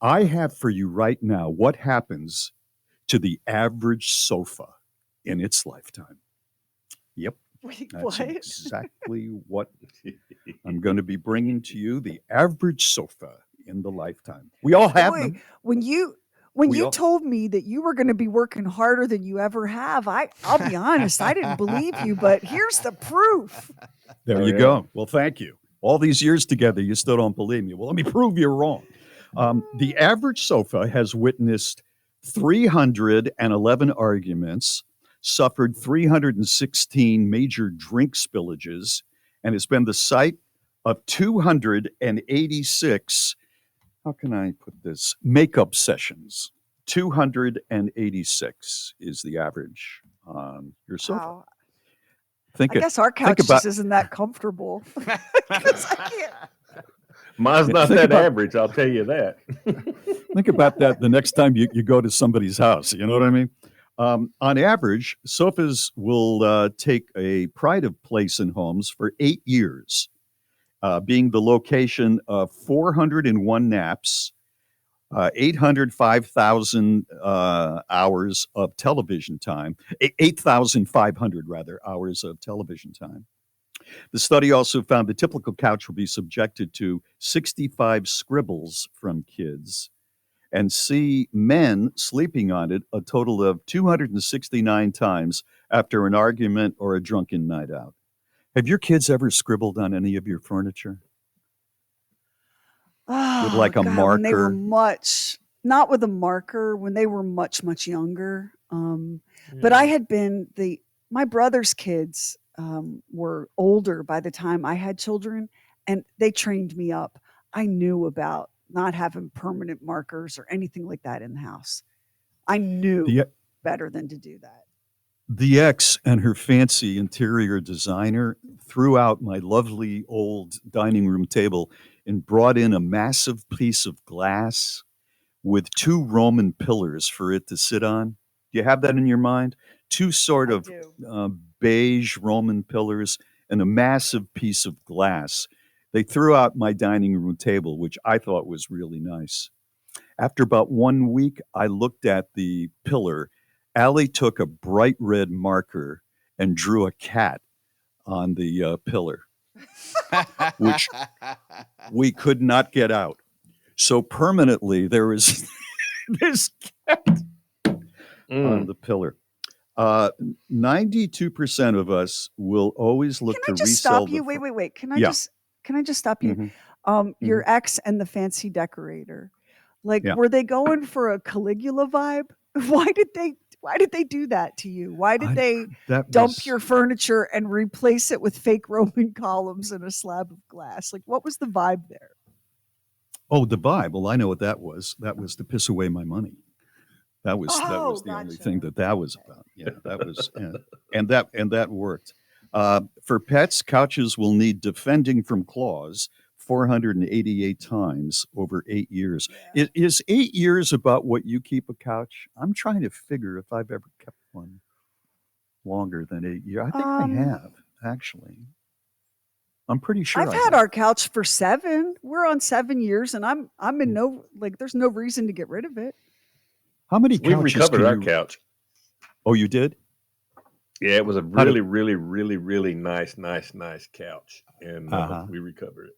I have for you right now what happens to the average sofa in its lifetime. Yep, Wait, that's what? exactly what I'm going to be bringing to you, the average sofa in the lifetime. We all have Wait, them. when you when We you all. told me that you were going to be working harder than you ever have, I'll be honest, I didn't believe you, but here's the proof. There Oh you yeah. go. Well, thank you. All these years together, you still don't believe me. Well, let me prove you wrong. The average sofa has witnessed 311 arguments, suffered 316 major drink spillages, and has been the site of 286, how can I put this, makeup sessions. 286 is the average on your sofa. Wow. Think I it. guess our Think couch about just isn't that comfortable because I can't. Mine's not think that about average, I'll tell you that. think about that the next time you go to somebody's house. You know what I mean? On average, sofas will take a pride of place in homes for 8 years, being the location of 401 naps, 805,000 hours of television time, 8,500 rather hours of television time. The study also found the typical couch will be subjected to 65 scribbles from kids and see men sleeping on it a total of 269 times after an argument or a drunken night out. Have your kids ever scribbled on any of your furniture with Oh like a God, when they were marker? much not with a marker, when they were much, much younger. But I Mm. had been the my brother's kids were older by the time I had children, and they trained me up. I knew about not having permanent markers or anything like that in the house. I knew The better than to do that. the ex and her fancy interior designer threw out my lovely old dining room table and brought in a massive piece of glass with two Roman pillars for it to sit on. Do you have that in your mind? Two sort I of do. uh, beige Roman pillars and a massive piece of glass. They threw out my dining room table, which I thought was really nice. After about 1 week, I looked at the pillar. Allie took a bright red marker and drew a cat on the pillar, which we could not get out. So permanently, there is this cat on Mm. the pillar. 92% of us will always Can look I to just resell stop the. you? Wait. Yeah. Can I just stop you? Hmm. Hmm. Your ex and the fancy decorator. Like, Yeah. were they going for a Caligula vibe? Why did they do that to you? Why did I, they that dump was. your furniture and replace it with fake Roman columns and a slab of glass? Like, what was the vibe there? Oh, the vibe. Well, I know what that was. That was to piss away my money. That was Oh, the only thing gotcha. that was Okay. about. Yeah, that was, and that worked. For pets, couches will need defending from claws 488 times over 8 years. Yeah. Is 8 years about what you keep a couch? I'm trying to figure if I've ever kept one longer than 8 years. I think I Um, have actually. I'm pretty sure I've I had have. our couch for 7. We're on 7 years and I'm in Yeah. no like there's no reason to get rid of it. How many We've couches recovered can our you? couch. Oh, you did. Yeah, it was a How did? really, really, really, really nice couch, and Uh huh. we recovered it.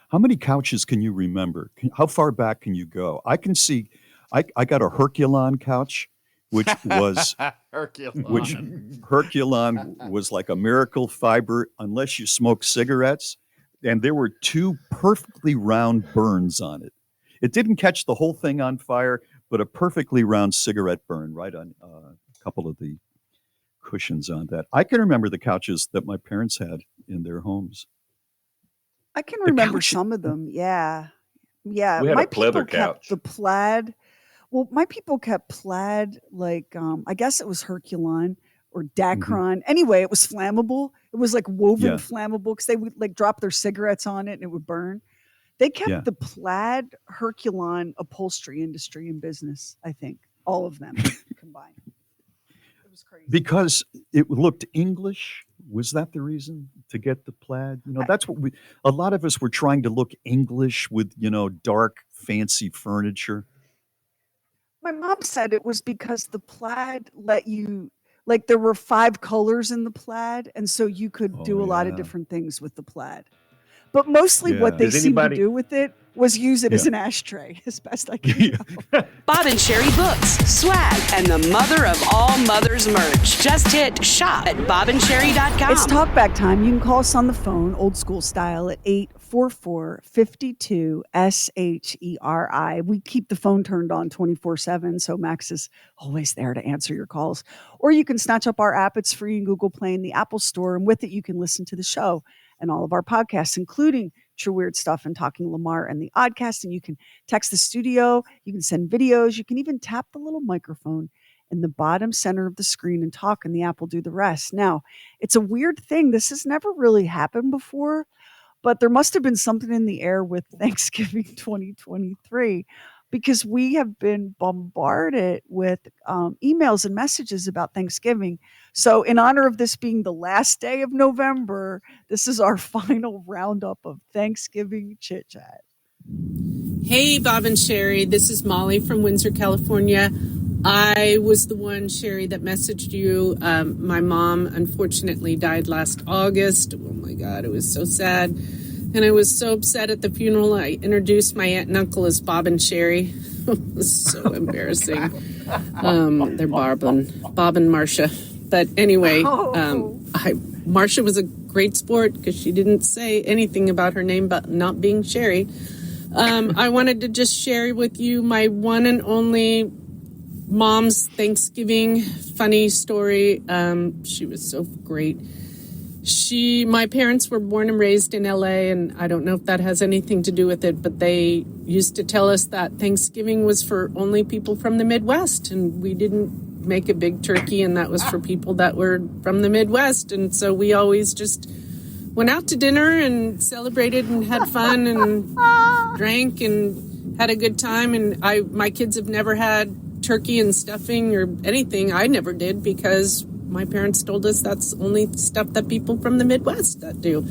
How many couches can you remember? How far back can you go? I can see. I got a Herculon couch, which was which Herculon. Herculon was like a miracle fiber unless you smoke cigarettes, and there were two perfectly round burns on it. It didn't catch the whole thing on fire, but a perfectly round cigarette burn right on a couple of the cushions on that. I can remember the couches that my parents had in their homes. I can The remember couch. some of them. Yeah. Yeah, We had a my pleather people kept the couch. plaid. Well, my people kept plaid like I guess it was Herculon or Hmm. Dacron. Anyway, it was flammable. It was like woven Yeah, flammable because they would like drop their cigarettes on it and it would burn. They kept yeah. the plaid Herculon upholstery industry in business, I think. All of them combined. It was crazy. Because it looked English. Was that the reason to get the plaid? I, That's what we. A lot of us were trying to look English with dark fancy furniture? My mom said it was because the plaid let you, like, there were 5 colors in the plaid, and so you could Oh do a lot of yeah, different things with the plaid. But mostly what yeah, they Does seemed to anybody? do with it was use it as yeah. an ashtray, as best I can tell. Bob and Sheri books, swag, and the mother of all mothers merch. Just hit shop at bobandsheri.com. It's talkback time. You can call us on the phone, old school style, at 844-52-SHERI. We keep the phone turned on 24/7, so Max is always there to answer your calls. Or you can snatch up our app. It's free in Google Play and the Apple Store, and with it, you can listen to the show and all of our podcasts, including True Weird Stuff and Talking Lamar and the Oddcast. And you can text the studio, you can send videos, you can even tap the little microphone in the bottom center of the screen and talk, and the app will do the rest. Now, it's a weird thing. This has never really happened before, but there must have been something in the air with Thanksgiving 2023 because we have been bombarded with emails and messages about Thanksgiving. So, in honor of this being the last day of November, this is our final roundup of Thanksgiving chit chat. Hey, Bob and Sheri. This is Molly from Windsor, California. I was the one, Sheri, that messaged you. My mom, unfortunately, died last August. Oh, my God. It was so sad. And I was so upset at the funeral. I introduced my aunt and uncle as Bob and Sheri. It was so embarrassing. They're Bob and Marcia. But anyway, Marcia was a great sport because she didn't say anything about her name but not being Sheri. I wanted to just share with you my one and only mom's Thanksgiving funny story. She was so great. My parents were born and raised in LA, and I don't know if that has anything to do with it, but they used to tell us that Thanksgiving was for only people from the Midwest, and we didn't make a big turkey, and that was for people that were from the Midwest. And so we always just went out to dinner and celebrated and had fun and drank and had a good time. And my kids have never had turkey and stuffing or anything. I never did because my parents told us that's only stuff that people from the Midwest that do.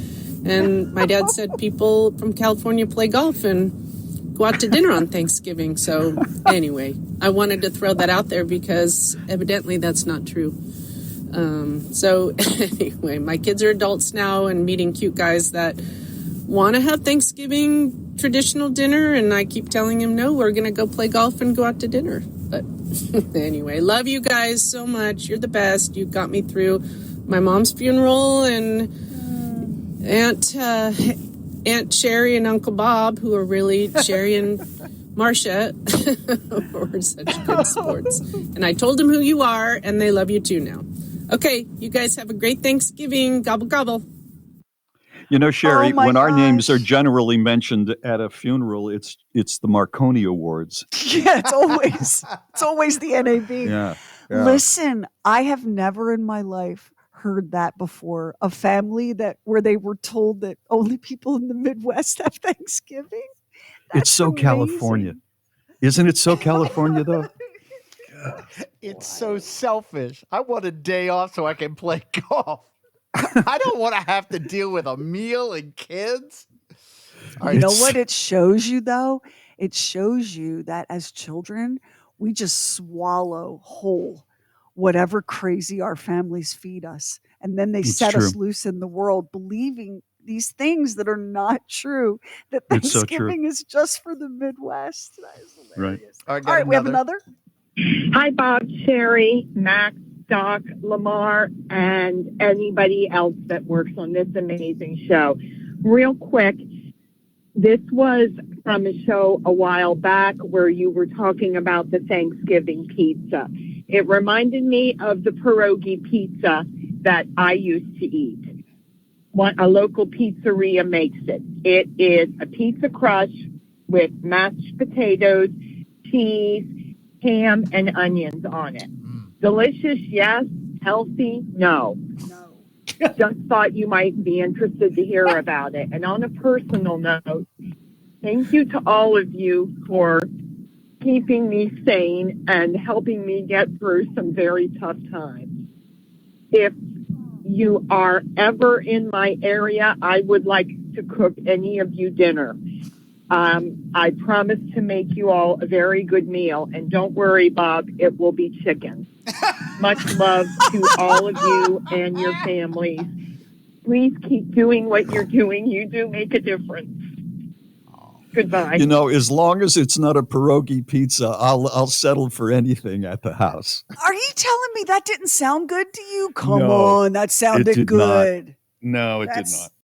And my dad said people from California play golf and go out to dinner on Thanksgiving. So anyway, I wanted to throw that out there because evidently that's not true. So anyway, my kids are adults now and meeting cute guys that want to have Thanksgiving traditional dinner. And I keep telling him, no, we're going to go play golf and go out to dinner. But anyway, love you guys so much. You're the best. You got me through my mom's funeral, and Aunt Sheri and Uncle Bob, who are really Sheri and Marcia, were such good sports. And I told them who you are, and they love you too now. Okay, you guys have a great Thanksgiving. Gobble, gobble. You know, Sheri, Oh my when our names are gosh. generally mentioned at a funeral, it's the Marconi Awards. Yeah, it's always the NAB. Yeah, yeah. Listen, I have never in my life heard that before. A family where they were told that only people in the Midwest have Thanksgiving. It's so California. amazing. Isn't it so California, though? It's so selfish. I want a day off so I can play golf. I don't want to have to deal with a meal and kids. All You know It's- what it shows you, though? It shows you that as children, we just swallow whole whatever crazy our families feed us. And then they It's set us true. loose in the world believing these things that are not true, that It's so true. Thanksgiving is just for the Midwest. That is Right. hilarious. I All got right, we have another. Hi, Bob, Sheri, Max, Doc, Lamar, and anybody else that works on this amazing show. Real quick, this was from a show a while back where you were talking about the Thanksgiving pizza. It reminded me of the pierogi pizza that I used to eat. A local pizzeria makes it. It is a pizza crust with mashed potatoes, cheese, ham, and onions on it. Delicious, yes. Healthy, no. Just thought you might be interested to hear about it. And on a personal note, thank you to all of you for keeping me sane and helping me get through some very tough times. If you are ever in my area, I would like to cook any of you dinner. I promise to make you all a very good meal. And don't worry, Bob, it will be chicken. Much love to all of you and your families. Please keep doing what you're doing. You do make a difference. Goodbye. You know, as long as it's not a pierogi pizza, I'll settle for anything at the house. Are you telling me that didn't sound good to you? Come No, on, that it sounded did not. good. No, it did That's not.